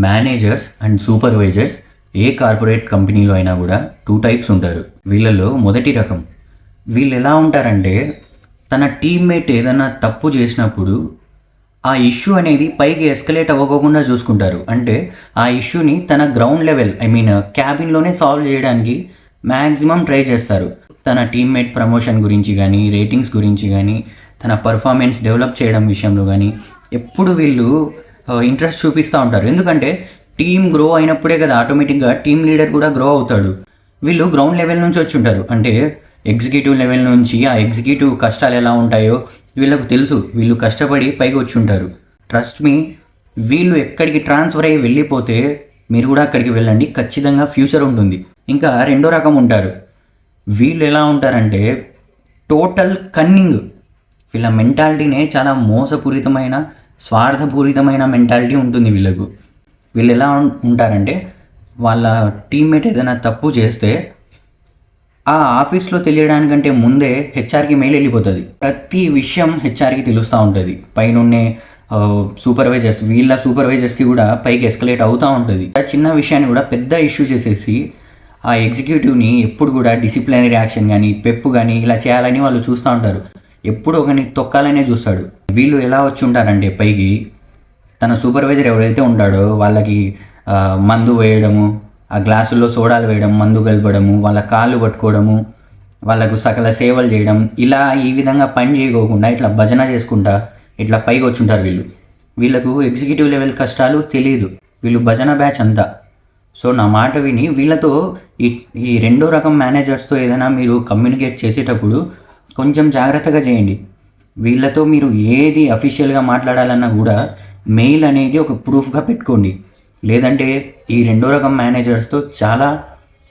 Managers and supervisors A corporate కంపెనీలో అయినా కూడా 2 టైప్స్ ఉంటారు. వీళ్ళలో మొదటి రకం వీళ్ళు ఎలా ఉంటారంటే తన టీమ్మేట్ ఏదైనా తప్పు చేసినప్పుడు ఆ ఇష్యూ అనేది పైకి ఎస్కలేట్ అవ్వకుండా చూసుకుంటారు. అంటే ఆ ఇష్యూని తన గ్రౌండ్ లెవెల్ క్యాబిన్లోనే సాల్వ్ చేయడానికి మ్యాక్సిమం ట్రై చేస్తారు. తన టీమ్మేట్ ప్రమోషన్ గురించి కానీ, రేటింగ్స్ గురించి కానీ, తన పర్ఫార్మెన్స్ డెవలప్ చేయడం విషయంలో కానీ ఎప్పుడు వీళ్ళు ఇంట్రెస్ట్ చూపిస్తూ ఉంటారు. ఎందుకంటే టీమ్ గ్రో అయినప్పుడే కదా ఆటోమేటిక్గా టీమ్ లీడర్ కూడా గ్రో అవుతాడు. వీళ్ళు గ్రౌండ్ లెవెల్ నుంచి వచ్చి ఉంటారు. అంటే ఎగ్జిక్యూటివ్ లెవెల్ నుంచి ఆ ఎగ్జిక్యూటివ్ కష్టాలు ఎలా ఉంటాయో వీళ్ళకు తెలుసు. వీళ్ళు కష్టపడి పైకి వచ్చి ఉంటారు. ట్రస్ట్ మీ, వీళ్ళు ఎక్కడికి ట్రాన్స్ఫర్ అయ్యి వెళ్ళిపోతే మీరు కూడా అక్కడికి వెళ్ళండి, ఖచ్చితంగా ఫ్యూచర్ ఉంటుంది. ఇంకా రెండో రకం ఉంటారు. వీళ్ళు ఎలా ఉంటారంటే టోటల్ కన్నింగ్. వీళ్ళ మెంటాలిటీనే చాలా మోసపూరితమైన, స్వార్థపూరితమైన మెంటాలిటీ ఉంటుంది వీళ్ళకు. వీళ్ళు ఎలా ఉంటారంటే వాళ్ళ టీమ్మేట్ ఏదైనా తప్పు చేస్తే ఆ ఆఫీస్లో తెలియడానికంటే ముందే హెచ్ఆర్కి మెయిల్ వెళ్ళిపోతుంది. ప్రతి విషయం హెచ్ఆర్కి తెలుస్తూ ఉంటుంది. పైనున్నే సూపర్వైజర్స్, వీళ్ళ సూపర్వైజర్స్కి కూడా పైకి ఎస్కలేట్ అవుతూ ఉంటుంది. చిన్న విషయాన్ని కూడా పెద్ద ఇష్యూ చేసేసి ఆ ఎగ్జిక్యూటివ్ని ఎప్పుడు కూడా డిసిప్లినరీ యాక్షన్ కానీ, పెప్పు కానీ ఇలా చేయాలని వాళ్ళు చూస్తూ ఉంటారు. ఎప్పుడు ఒకరిని తొక్కాలనే చూస్తాడు. వీళ్ళు ఎలా వచ్చి ఉంటారంటే పైకి తన సూపర్వైజర్ ఎవరైతే ఉంటాడో వాళ్ళకి మందు వేయడము, ఆ గ్లాసుల్లో సోడాలు వేయడం, మందు కలపడము, వాళ్ళ కాళ్ళు పట్టుకోవడము, వాళ్ళకు సకల సేవలు చేయడం, ఇలా ఈ విధంగా పని చేయకోకుండా ఇట్లా భజన చేసుకుంటా ఇట్లా పైకి వచ్చి ఉంటారు వీళ్ళు. వీళ్ళకు ఎగ్జిక్యూటివ్ లెవెల్ కష్టాలు తెలియదు. వీళ్ళు భజన బ్యాచ్ అంతా. సో నా మాట విని వీళ్ళతో ఈ రెండో రకం మేనేజర్స్తో ఏదైనా మీరు కమ్యూనికేట్ చేసేటప్పుడు కొంచెం జాగ్రత్తగా చేయండి. వీళ్ళతో మీరు ఏది అఫీషియల్గా మాట్లాడాలన్నా కూడా మెయిల్ అనేది ఒక ప్రూఫ్గా పెట్టుకోండి. లేదంటే ఈ రెండో రకం మేనేజర్స్తో చాలా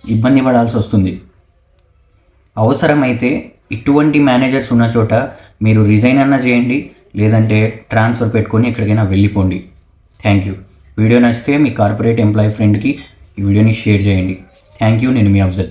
ఇబ్బంది పడాల్సి వస్తుంది. అవసరమైతే ఇటువంటి మేనేజర్స్ ఉన్న చోట మీరు రిజైన్ అన్నా చేయండి, లేదంటే ట్రాన్స్ఫర్ పెట్టుకొని ఎక్కడికైనా వెళ్ళిపోండి. Thank you. వీడియో నచ్చితే మీ కార్పొరేట్ ఎంప్లాయీ ఫ్రెండ్కి ఈ వీడియోని షేర్ చేయండి. Thank you. నేను మీ అఫ్జల్.